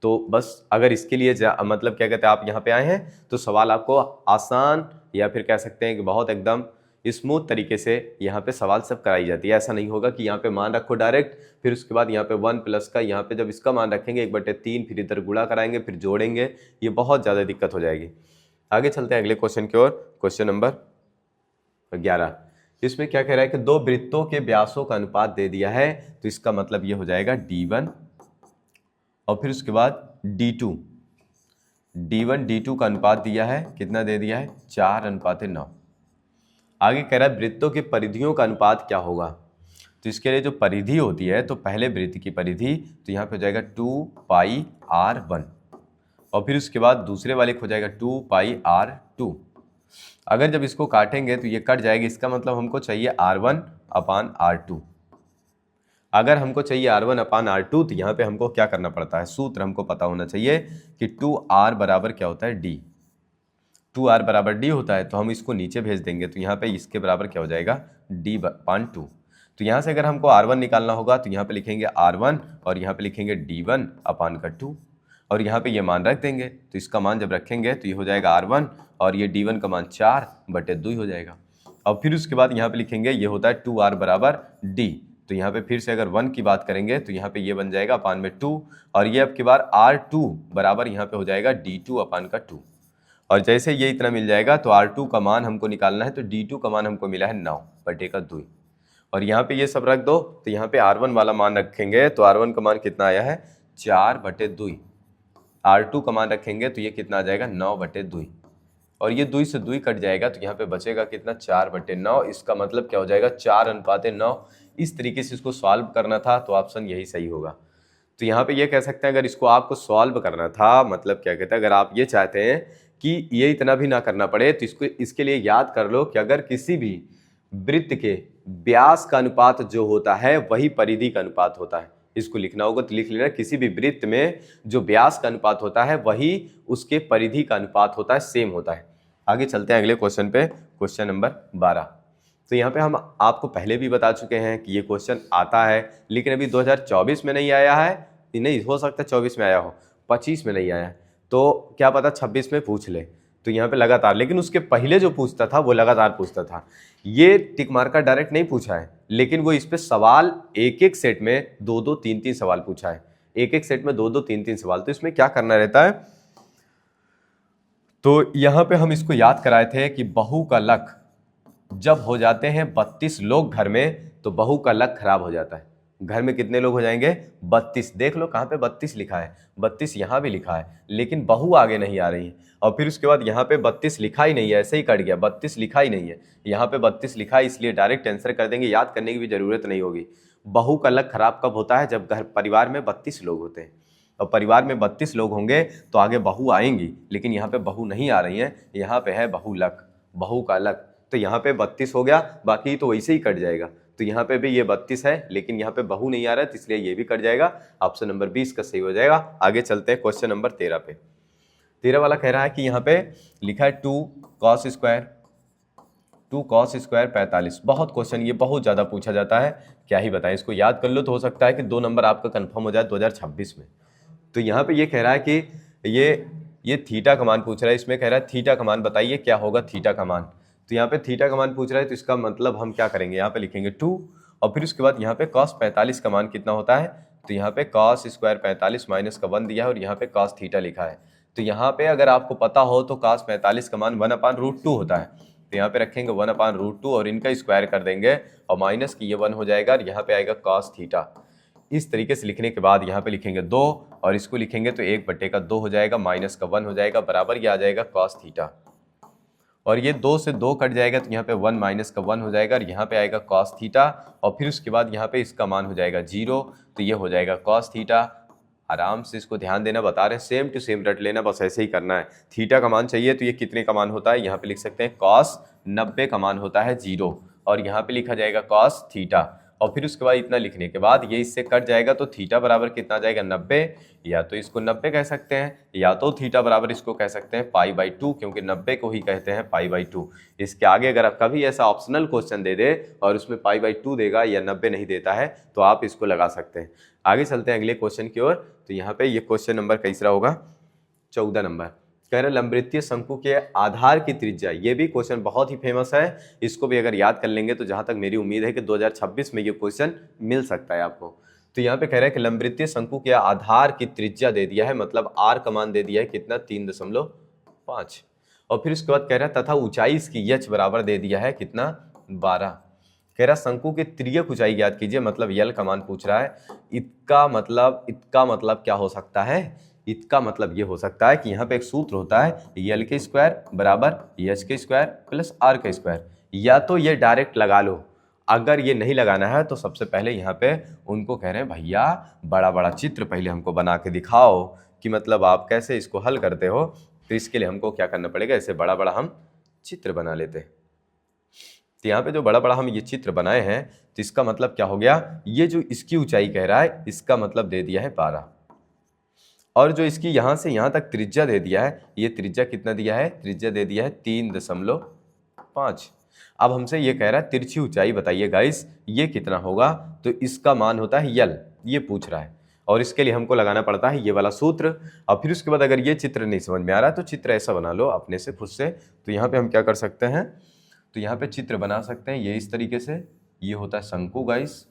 तो बस अगर इसके लिए मतलब क्या कहते हैं, आप यहाँ पे आए हैं तो सवाल आपको आसान, या फिर कह सकते हैं कि बहुत एकदम स्मूथ तरीके से यहाँ पे सवाल सब कराई जाती है। ऐसा नहीं होगा कि यहाँ पे मान रखो डायरेक्ट, फिर उसके बाद यहाँ पे 1 प्लस का, यहाँ पे जब इसका मान रखेंगे 1/3, फिर इधर गुणा कराएंगे, फिर जोड़ेंगे, ये बहुत ज़्यादा दिक्कत हो जाएगी। आगे चलते हैं अगले क्वेश्चन की ओर। क्वेश्चन नंबर 11, इसमें क्या कह रहा है कि दो वृत्तों के व्यासों का अनुपात दे दिया है, तो इसका मतलब ये हो जाएगा d1 और फिर उसके बाद d2 का अनुपात दिया है, कितना दे दिया है, 4:9। आगे कह रहा है वृत्तों की परिधियों का अनुपात क्या होगा। तो इसके लिए जो परिधि होती है, तो पहले वृत्त की परिधि तो यहाँ पे हो जाएगा 2πr1 और फिर उसके बाद दूसरे वाले को हो जाएगा 2πr2। अगर जब इसको काटेंगे तो ये कट जाएगी, इसका मतलब हमको चाहिए r1/r2। अगर हमको चाहिए r1/r2 तो यहाँ पे हमको क्या करना पड़ता है, सूत्र हमको पता होना चाहिए कि 2r बराबर क्या होता है, d। 2r बराबर d होता है, तो हम इसको नीचे भेज देंगे तो यहाँ पे इसके बराबर क्या हो जाएगा, d/2। तो यहाँ से अगर हमको r1 निकालना होगा तो यहाँ पे लिखेंगे r1 और यहाँ पे लिखेंगे d1/2 और यहाँ पे ये मान रख देंगे। तो इसका मान जब रखेंगे तो ये हो जाएगा r1 और ये d1 का मान 4/2 हो जाएगा। और फिर उसके बाद यहाँ पे लिखेंगे ये होता है 2r बराबर d। तो यहाँ पे फिर से अगर 1 की बात करेंगे तो यहाँ पे ये बन जाएगा अपान में 2 और ये अब की बार r2 बराबर यहाँ पे हो जाएगा d2/2। और जैसे ये इतना मिल जाएगा तो r2 का मान हमको निकालना है, तो d2 का मान हमको मिला है 9/2 और यहाँ पे ये सब रख दो। तो यहाँ पे r1 वाला मान रखेंगे तो r1 का मान कितना आया है, 4/2। r2 का मान रखेंगे तो ये कितना आ जाएगा, 9/2 और ये 2 से 2 कट जाएगा तो यहाँ पे बचेगा कितना, 4/9। इसका मतलब क्या हो जाएगा, 4:9। इस तरीके से इसको सॉल्व करना था, तो ऑप्शन यही सही होगा। तो यहाँ पे ये कह सकते हैं अगर इसको आपको सॉल्व करना था, मतलब क्या कहते हैं, अगर आप ये चाहते हैं कि ये इतना भी ना करना पड़े तो इसको इसके लिए याद कर लो कि अगर किसी भी वृत्त के व्यास का अनुपात जो होता है वही परिधि का अनुपात होता है। इसको लिखना होगा तो लिख लेना, किसी भी वृत्त में जो व्यास का अनुपात होता है वही उसके परिधि का अनुपात होता है, सेम होता है। आगे चलते हैं अगले क्वेश्चन पे, क्वेश्चन नंबर 12। तो यहाँ पे हम आपको पहले भी बता चुके हैं कि ये क्वेश्चन आता है, लेकिन अभी 2024 में नहीं आया है, नहीं हो सकता 24 में आया हो, 25 में नहीं आया, तो क्या पता 26 में पूछ ले। तो यहाँ पे लगातार, लेकिन उसके पहले जो पूछता था वो लगातार पूछता था। ये टिक मार का डायरेक्ट नहीं पूछा है, लेकिन वो इस पे सवाल एक एक सेट में 2-2, 3-3 सवाल पूछा है, एक एक सेट में 2-2, 3-3 सवाल। तो इसमें क्या करना रहता है, तो यहाँ पे हम इसको याद कराए थे कि बहू का लक जब हो जाते हैं 32 लोग घर में तो बहू का लक खराब हो जाता है। घर में कितने लोग हो जाएंगे 32। देख लो कहाँ पे 32 लिखा है, 32 यहाँ भी लिखा है, लेकिन बहू आगे नहीं आ रही है। और फिर उसके बाद यहाँ पे 32 लिखा ही नहीं है, ऐसे ही कट गया, 32 लिखा ही नहीं है, यहाँ पे 32 लिखा है, इसलिए डायरेक्ट आंसर कर देंगे, याद करने की भी जरूरत नहीं होगी। बहू का लक खराब कब होता है? जब घर परिवार में 32 लोग होते हैं। और परिवार में 32 लोग होंगे तो आगे बहू आएंगी, लेकिन यहाँ पे बहू नहीं आ रही है, यहाँ पे है बहू लक, बहू का लक। तो यहाँ पे 32 हो गया, बाकी तो वैसे ही कट जाएगा। तो यहाँ पे भी ये 32 है, लेकिन यहाँ पे बहू नहीं आ रहा है, तो इसलिए ये भी कट जाएगा। ऑप्शन नंबर 20 का सही हो जाएगा। आगे चलते हैं क्वेश्चन नंबर 13 पे। 13 वाला कह रहा है कि यहाँ पे लिखा है 2 cos स्क्वायर 45। बहुत क्वेश्चन ये बहुत ज़्यादा पूछा जाता है, क्या ही बताएं। इसको याद कर लो तो हो सकता है कि 2 नंबर आपका कंफर्म हो जाए 2026 में। तो यहाँ पे ये कह रहा है कि ये थीटा का मान पूछ रहा है, इसमें कह रहा है थीटा का मान बताइए क्या होगा थीटा का मान। तो यहाँ पे थीटा का मान पूछ रहा है, तो इसका मतलब हम क्या करेंगे, यहाँ पे लिखेंगे 2 और फिर उसके बाद यहाँ पे cos 45 का मान कितना होता है। तो यहाँ पे cos स्क्वायर 45 माइनस का 1 दिया है और यहाँ पे cos थीटा लिखा है। तो यहाँ पे अगर आपको पता हो तो cos 45 का मान 1/√2 होता है। तो यहाँ पे रखेंगे 1/√2 और इनका स्क्वायर कर देंगे और माइनस की ये 1 हो जाएगा और यहाँ पे आएगा cos थीटा। इस तरीके से लिखने के बाद यहाँ पे लिखेंगे 2 और इसको लिखेंगे तो 1/2 हो जाएगा, माइनस का 1 हो जाएगा, बराबर ये आ जाएगा cos थीटा। और ये 2 से 2 कट जाएगा तो यहाँ पे 1 माइनस का 1 हो जाएगा और यहाँ पे आएगा cos थीटा और फिर उसके बाद यहाँ पे इसका मान हो जाएगा 0, तो ये हो जाएगा cos थीटा। आराम से इसको ध्यान देना, बता रहे हैं सेम टू सेम रट लेना, बस ऐसे ही करना है। थीटा का मान चाहिए तो ये कितने का मान होता है, यहाँ पे लिख सकते हैं cos 90 का मान होता है 0 और यहाँ पे लिखा जाएगा cos थीटा। और फिर उसके बाद इतना लिखने के बाद ये इससे कट जाएगा तो थीटा बराबर कितना आ जाएगा 90, या तो इसको 90 कह सकते हैं या तो थीटा बराबर इसको कह सकते हैं π/2, क्योंकि 90 को ही कहते हैं π/2। इसके आगे अगर आप कभी ऐसा ऑप्शनल क्वेश्चन दे दे और उसमें π/2 देगा या 90 नहीं देता है तो आप इसको लगा सकते हैं। आगे चलते हैं अगले क्वेश्चन की ओर। तो यहाँ पे ये क्वेश्चन नंबर कैसा होगा, 14 नंबर। कह रहे लंबवृत्तीय शंकु के आधार की त्रिज्या, ये भी क्वेश्चन बहुत ही फेमस है, इसको भी अगर याद कर लेंगे तो जहां तक मेरी उम्मीद है कि 2026 में ये क्वेश्चन मिल सकता है आपको। तो यहाँ पे कह रहा है कि लंबवृत्तीय शंकु के आधार की त्रिज्या दे दिया है, मतलब आर का मान दे दिया है कितना 3.5 और फिर उसके बाद कह रहा है तथा ऊंचाई इसकी यच बराबर दे दिया है कितना 12। कह रहा शंकु की तिर्यक ऊंचाई ज्ञात कीजिए, मतलब यल का मान पूछ रहा है। इसका मतलब क्या हो सकता है, इसका मतलब ये हो सकता है कि यहाँ पे एक सूत्र होता है यल के स्क्वायर बराबर एच के स्क्वायर प्लस आर का स्क्वायर, या तो ये डायरेक्ट लगा लो। अगर ये नहीं लगाना है तो सबसे पहले यहाँ पे उनको कह रहे हैं भैया बड़ा बड़ा चित्र पहले हमको बना के दिखाओ कि मतलब आप कैसे इसको हल करते हो। तो इसके लिए हमको क्या करना पड़ेगा, ऐसे बड़ा बड़ा हम चित्र बना लेते हैं। तो यहाँ पे जो बड़ा बड़ा हम ये चित्र बनाए हैं तो इसका मतलब क्या हो गया, ये जो इसकी ऊंचाई कह रहा है इसका मतलब दे दिया है 12 और जो इसकी यहाँ से यहाँ तक त्रिज्या दे दिया है, ये त्रिज्या कितना दिया है, त्रिज्या दे दिया है 3.5। अब हमसे ये कह रहा है तिरछी ऊंचाई बताइए गाइस ये कितना होगा, तो इसका मान होता है यल, ये पूछ रहा है और इसके लिए हमको लगाना पड़ता है ये वाला सूत्र। और फिर उसके बाद अगर ये चित्र नहीं समझ में आ रहा तो चित्र ऐसा बना लो अपने से खुद से। तो यहाँ पे हम क्या कर सकते हैं, तो यहाँ पे चित्र बना सकते हैं ये इस तरीके से, ये होता है शंकु गाइस,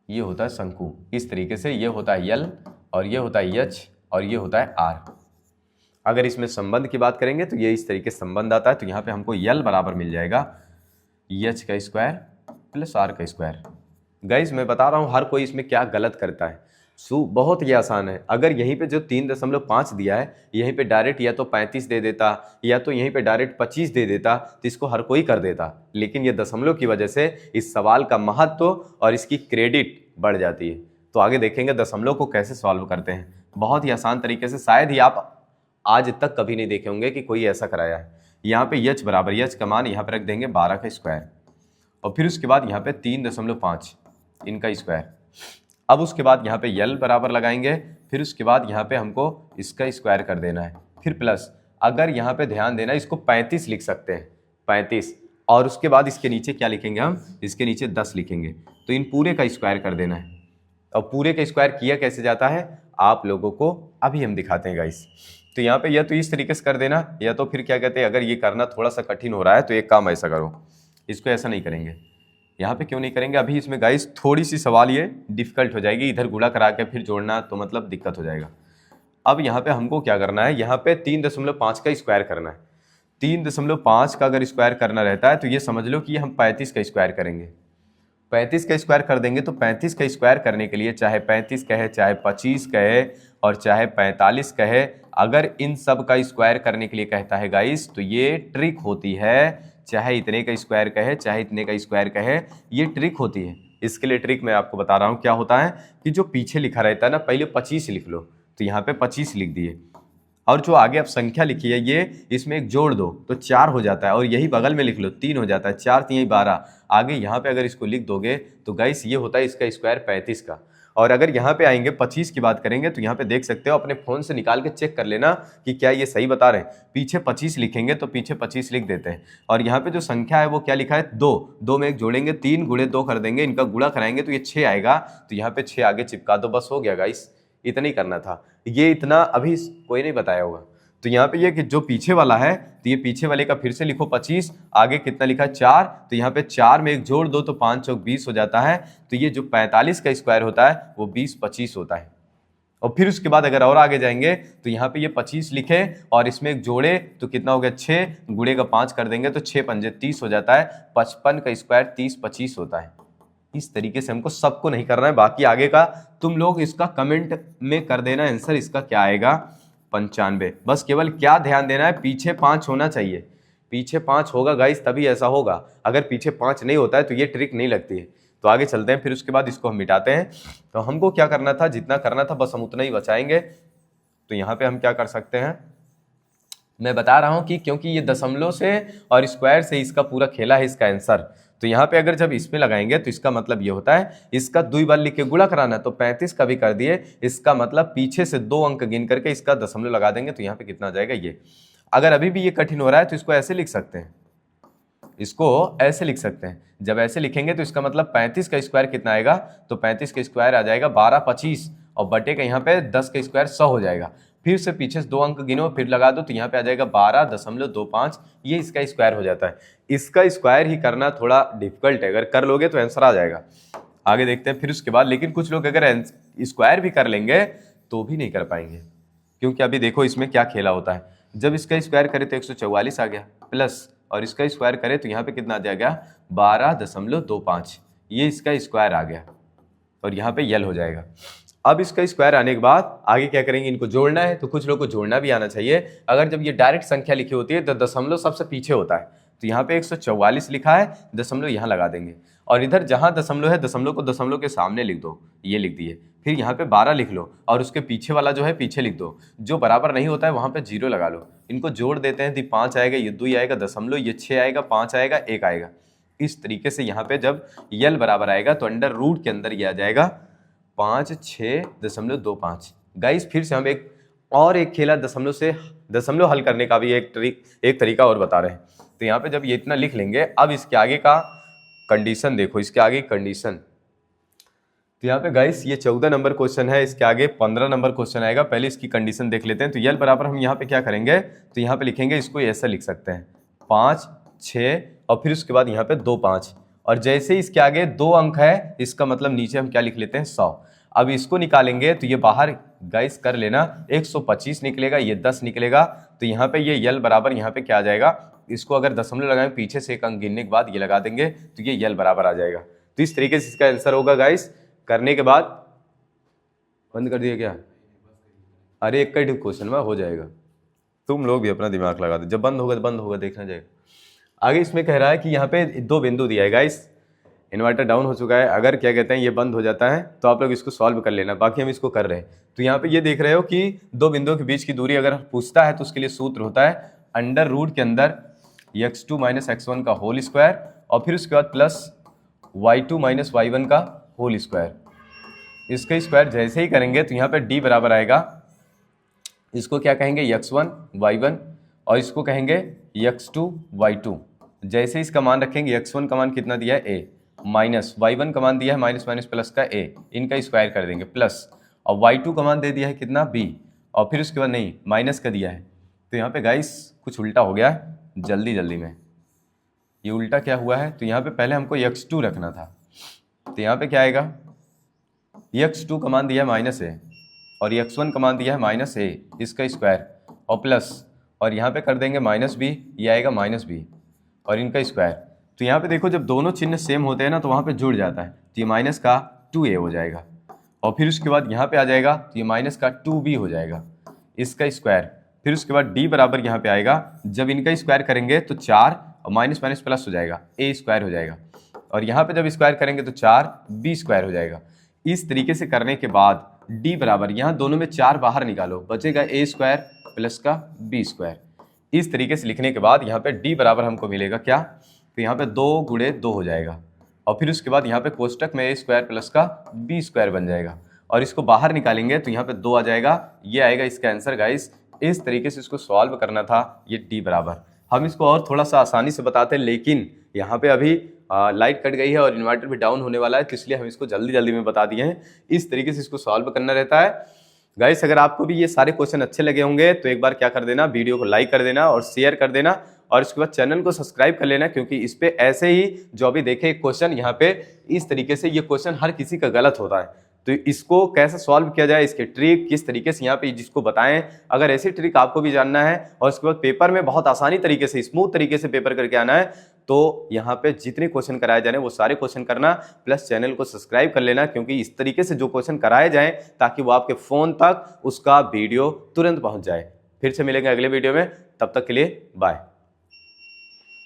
ये होता है शंकु इस तरीके से, ये होता है यल और ये होता है यच और ये होता है आर। अगर इसमें संबंध की बात करेंगे तो ये इस तरीके से संबंध आता है। तो यहाँ पे हमको यल बराबर मिल जाएगा यच का स्क्वायर प्लस आर का स्क्वायर। गाइस मैं बता रहा हूँ हर कोई इसमें क्या गलत करता है, बहुत ही आसान है। अगर यहीं पे जो 3.5 दिया है यहीं पे डायरेक्ट या तो 35 दे देता या तो यहीं पे डायरेक्ट 25 दे देता तो इसको हर कोई कर देता, लेकिन ये दशमलव की वजह से इस सवाल का महत्व और इसकी क्रेडिट बढ़ जाती है। तो आगे देखेंगे दशमलव को कैसे सॉल्व करते हैं, बहुत ही आसान तरीके से। शायद ही आप आज तक कभी नहीं देखे होंगे कि कोई ऐसा कराया है। यहाँ पे यच बराबर यच का मान यहाँ पे रख देंगे 12 का स्क्वायर और फिर उसके बाद यहाँ पे 3.5 इनका स्क्वायर। अब उसके बाद यहाँ पे यल बराबर लगाएंगे, फिर उसके बाद यहाँ पे हमको इसका स्क्वायर कर देना है, फिर प्लस अगर यहाँ पे ध्यान देना इसको 35 लिख सकते हैं 35 और उसके बाद इसके नीचे क्या लिखेंगे हम, इसके नीचे 10 लिखेंगे। तो इन पूरे का स्क्वायर कर देना है और पूरे का स्क्वायर किया कैसे जाता है आप लोगों को अभी हम दिखाते हैं गाइस। तो यहाँ पे या तो इस तरीके से कर देना या तो फिर क्या कहते हैं, अगर ये करना थोड़ा सा कठिन हो रहा है तो एक काम ऐसा करो, इसको ऐसा नहीं करेंगे। यहाँ पे क्यों नहीं करेंगे, अभी इसमें गाइस थोड़ी सी सवाल ये डिफिकल्ट हो जाएगी, इधर गुणा करा के फिर जोड़ना तो मतलब दिक्कत हो जाएगा। अब यहाँ पे हमको क्या करना है, यहाँ पे 3.5 का स्क्वायर करना है। 3.5 का अगर स्क्वायर करना रहता है तो ये समझ लो कि हम 35 का स्क्वायर करेंगे। 35 का स्क्वायर कर देंगे तो 35 का स्क्वायर करने के लिए चाहे 35 कहे, चाहे 25 कहे और चाहे 45 कहे, अगर इन सब का स्क्वायर करने के लिए कहता है गाइस तो ये ट्रिक होती है। चाहे इतने का स्क्वायर कहे, चाहे इतने का स्क्वायर कहे, ये ट्रिक होती है। इसके लिए ट्रिक मैं आपको बता रहा हूँ। क्या होता है कि जो पीछे लिखा रहता है ना, पहले 25 लिख लो, तो यहाँ पे 25 लिख दिए, और जो आगे आप संख्या लिखी है ये इसमें एक जोड़ दो तो 4 हो जाता है, और यही बगल में लिख लो 3 हो जाता है, 4 3 12। आगे यहाँ पे अगर इसको लिख दोगे तो गाइस ये होता है इसका स्क्वायर 35 का। और अगर यहाँ पे आएंगे 25 की बात करेंगे तो यहाँ पे देख सकते हो, अपने फोन से निकाल के चेक कर लेना कि क्या ये सही बता रहे हैं। पीछे 25 लिखेंगे तो पीछे 25 लिख देते हैं, और यहाँ पे जो संख्या है वो क्या लिखा है 2, 2 में एक जोड़ेंगे, 3 गुणे 2 कर देंगे, इनका गुणा कराएंगे तो ये 6 आएगा, तो यहाँ पे 6 आगे चिपका दो, बस हो गया गाइस। इतना ही करना था, ये इतना अभी कोई नहीं बताया होगा। तो यहाँ पे ये कि जो पीछे वाला है तो ये पीछे वाले का फिर से लिखो 25, आगे कितना लिखा 4, तो यहाँ पे 4 में एक जोड़ दो तो 5 चौक 20 हो जाता है। तो ये जो 45 का स्क्वायर होता है वो 20 25 होता है। और फिर उसके बाद अगर और आगे जाएंगे तो यहाँ पे ये 25 लिखे और इसमें एक जोड़े तो कितना हो गया 6, गुणे का 5 कर देंगे तो 6 पंजे 30 हो जाता है। 55 का स्क्वायर 30 25 होता है। इस तरीके से हमको सबको नहीं करना है, बाकी आगे का तुम लोग इसका कमेंट में कर देना आंसर इसका क्या आएगा 95। बस केवल क्या ध्यान देना है, पीछे 5 होना चाहिए, पीछे 5 होगा गाइस तभी ऐसा होगा, अगर पीछे 5 नहीं होता है तो ये ट्रिक नहीं लगती है। तो आगे चलते हैं, फिर उसके बाद इसको हम मिटाते हैं। तो हमको क्या करना था, जितना करना था बस हम उतना ही बचाएंगे। तो यहाँ पे हम क्या कर सकते हैं, मैं बता रहा हूँ कि क्योंकि ये दशमलव से और स्क्वायर से इसका पूरा खेला है इसका आंसर, तो यहाँ पे अगर जब इसमें लगाएंगे तो इसका मतलब ये होता है इसका 2 बार लिख के गुणा कराना, तो 35 का भी कर दिए, इसका मतलब पीछे से 2 अंक गिन करके इसका दशमलव लगा देंगे तो यहाँ पे कितना आ जाएगा ये। अगर अभी भी ये कठिन हो रहा है तो इसको ऐसे लिख सकते हैं, इसको ऐसे लिख सकते हैं। जब ऐसे लिखेंगे तो इसका मतलब 35 का स्क्वायर कितना आएगा, तो 35 का स्क्वायर आ जाएगा 12 25 और बटे का यहाँ पे 10 का स्क्वायर 100 हो जाएगा। फिर से पीछे से 2 अंक गिनो फिर लगा दो तो यहाँ पे आ जाएगा 12.25, ये इसका स्क्वायर हो जाता है। इसका स्क्वायर ही करना थोड़ा डिफिकल्ट है, अगर कर लोगे तो आंसर आ जाएगा। आगे देखते हैं फिर उसके बाद, लेकिन कुछ लोग अगर स्क्वायर भी कर लेंगे तो भी नहीं कर पाएंगे, क्योंकि अभी देखो इसमें क्या खेला होता है। जब इसका स्क्वायर करे तो 144 आ गया प्लस, और इसका स्क्वायर करे तो यहाँ पे कितना आ जाएगा 12.25, ये इसका स्क्वायर आ गया और यहाँ पे यल हो जाएगा। अब इसका स्क्वायर आने के बाद आगे क्या करेंगे, इनको जोड़ना है, तो कुछ लोग को जोड़ना भी आना चाहिए। अगर जब ये डायरेक्ट संख्या लिखी होती है तो दशमलव सबसे पीछे होता है, तो यहाँ पे 144 लिखा है, दशमलव यहाँ लगा देंगे, और इधर जहाँ दशमलव है दशमलव को दशमलव के सामने लिख दो, ये लिख दिए। फिर यहाँ पे 12 लिख लो और उसके पीछे वाला जो है पीछे लिख दो, जो बराबर नहीं होता है वहाँ पे 0 लगा लो। इनको जोड़ देते हैं तो 5 आएगा, ये 2 आएगा, दशमलव ये 6 आएगा, 5 आएगा, 1 आएगा। इस तरीके से यहाँ पे जब यल बराबर आएगा तो अंडर रूट के अंदर ये आ जाएगा 5.625। गाइस फिर से हम एक खेला दशमलव से दशमलव हल करने का भी एक तरीका और बता रहे हैं। तो यहाँ पे जब ये इतना लिख लेंगे, अब इसके आगे का कंडीशन देखो, इसके आगे कंडीशन। तो यहाँ पे गाइस ये 14 नंबर क्वेश्चन है, इसके आगे 15 नंबर क्वेश्चन आएगा। पहले इसकी कंडीशन देख लेते हैं। तो यल बराबर हम यहाँ पे क्या करेंगे, तो यहाँ पे लिखेंगे, इसको ऐसा लिख सकते हैं 5 6 और फिर उसके बाद यहाँ पे 2 5, और जैसे इसके आगे 2 अंक है इसका मतलब नीचे हम क्या लिख लेते हैं 100। अब इसको निकालेंगे तो ये बाहर गाइस कर लेना 125 निकलेगा, ये 10 निकलेगा, तो यहाँ पे ये यल बराबर यहाँ पे क्या आ जाएगा, इसको अगर दशमलव लगाएं पीछे से एक अंक गिनने के बाद ये लगा देंगे तो ये यल बराबर आ जाएगा। तो इस तरीके से इसका आंसर होगा गाइस। करने के बाद बंद कर दिया क्या, अरे एक का क्वेश्चन में हो जाएगा, तुम लोग भी अपना दिमाग लगा दो, जब बंद होगा देखना जाएगा। आगे इसमें कह रहा है कि यहाँ पे 2 बिंदु दिया है गाइस, इन्वर्टर डाउन हो चुका है, अगर क्या कहते हैं ये बंद हो जाता है तो आप लोग इसको सॉल्व कर लेना, बाकी हम इसको कर रहे हैं। तो यहाँ पे ये देख रहे हो कि 2 बिंदुओं के बीच की दूरी अगर पूछता है तो उसके लिए सूत्र होता है अंडर रूट के अंदर x2 - x1 का होल स्क्वायर और फिर उसके बाद प्लस y2 - y1 का होल स्क्वायर। इसका स्क्वायर जैसे ही करेंगे तो यहाँ पे d बराबर आएगा, इसको क्या कहेंगे x1 y1 और इसको कहेंगे x2 y2। जैसे इसका मान रखेंगे, x1 का मान कितना दिया है a, माइनस y1 का मान दिया है माइनस माइनस प्लस का a, इनका स्क्वायर कर देंगे प्लस, और y2 का मान दे दिया है कितना b, और फिर उसके बाद नहीं माइनस का दिया है। तो यहाँ पे गाइस कुछ उल्टा हो गया जल्दी में, ये उल्टा क्या हुआ है, तो यहाँ पे पहले हमको x2 रखना था, तो यहाँ पे क्या आएगा, x2 का मान दिया है माइनस a और x1 का मान दिया है माइनस a, इसका स्क्वायर और प्लस, और यहाँ पे कर देंगे माइनस b, ये आएगा माइनस b और इनका स्क्वायर। तो यहाँ पे देखो जब दोनों चिन्ह सेम होते हैं ना तो वहाँ पे जुड़ जाता है, तो ये माइनस का 2a हो जाएगा। और फिर उसके बाद यहाँ पे आ जाएगा तो ये माइनस का 2b हो जाएगा, इसका स्क्वायर। फिर उसके बाद d बराबर यहाँ पे आएगा, जब इनका स्क्वायर करेंगे तो 4 और माइनस माइनस प्लस हो जाएगा, a स्क्वायर हो जाएगा। और यहाँ पे जब स्क्वायर करेंगे तो 4b स्क्वायर हो जाएगा। इस तरीके से करने के बाद d बराबर, यहाँ दोनों में 4 बाहर निकालो, बचेगा a स्क्वायर प्लस का b स्क्वायर। इस तरीके से लिखने के बाद यहाँ पे d बराबर हमको मिलेगा क्या, तो यहाँ पे 2 गुणे 2 हो जाएगा। और फिर उसके बाद यहाँ पे कोष्टक में a स्क्वायर प्लस का b स्क्वायर बन जाएगा। और इसको बाहर निकालेंगे तो यहाँ पे 2 आ जाएगा, ये आएगा इसका आंसर गाइस। इस तरीके से इसको सॉल्व करना था, ये d बराबर। हम इसको और थोड़ा सा आसानी से बताते हैं, लेकिन यहाँ पे अभी लाइट कट गई है और इन्वर्टर भी डाउन होने वाला है, तो इसलिए हम इसको जल्दी जल्दी में बता दिए हैं। इस तरीके से इसको सॉल्व करना रहता है गाइस। अगर आपको भी ये सारे क्वेश्चन अच्छे लगे होंगे तो एक बार क्या कर देना, वीडियो को लाइक कर देना और शेयर कर देना, और इसके बाद चैनल को सब्सक्राइब कर लेना, क्योंकि इस पे ऐसे ही जो अभी देखे क्वेश्चन यहाँ पे इस तरीके से, ये क्वेश्चन हर किसी का गलत होता है, तो इसको कैसे सॉल्व किया जाए, इसके ट्रिक किस तरीके से यहाँ पे जिसको बताएं। अगर ऐसी ट्रिक आपको भी जानना है और उसके बाद पेपर में बहुत आसानी तरीके से, स्मूथ तरीके से पेपर करके आना है, तो यहाँ पे जितने क्वेश्चन कराए जा रहे हैं वो सारे क्वेश्चन करना, प्लस चैनल को सब्सक्राइब कर लेना, क्योंकि इस तरीके से जो क्वेश्चन कराए जाएं ताकि वो आपके फोन तक उसका वीडियो तुरंत पहुंच जाए। फिर से मिलेंगे अगले वीडियो में, तब तक के लिए बाय।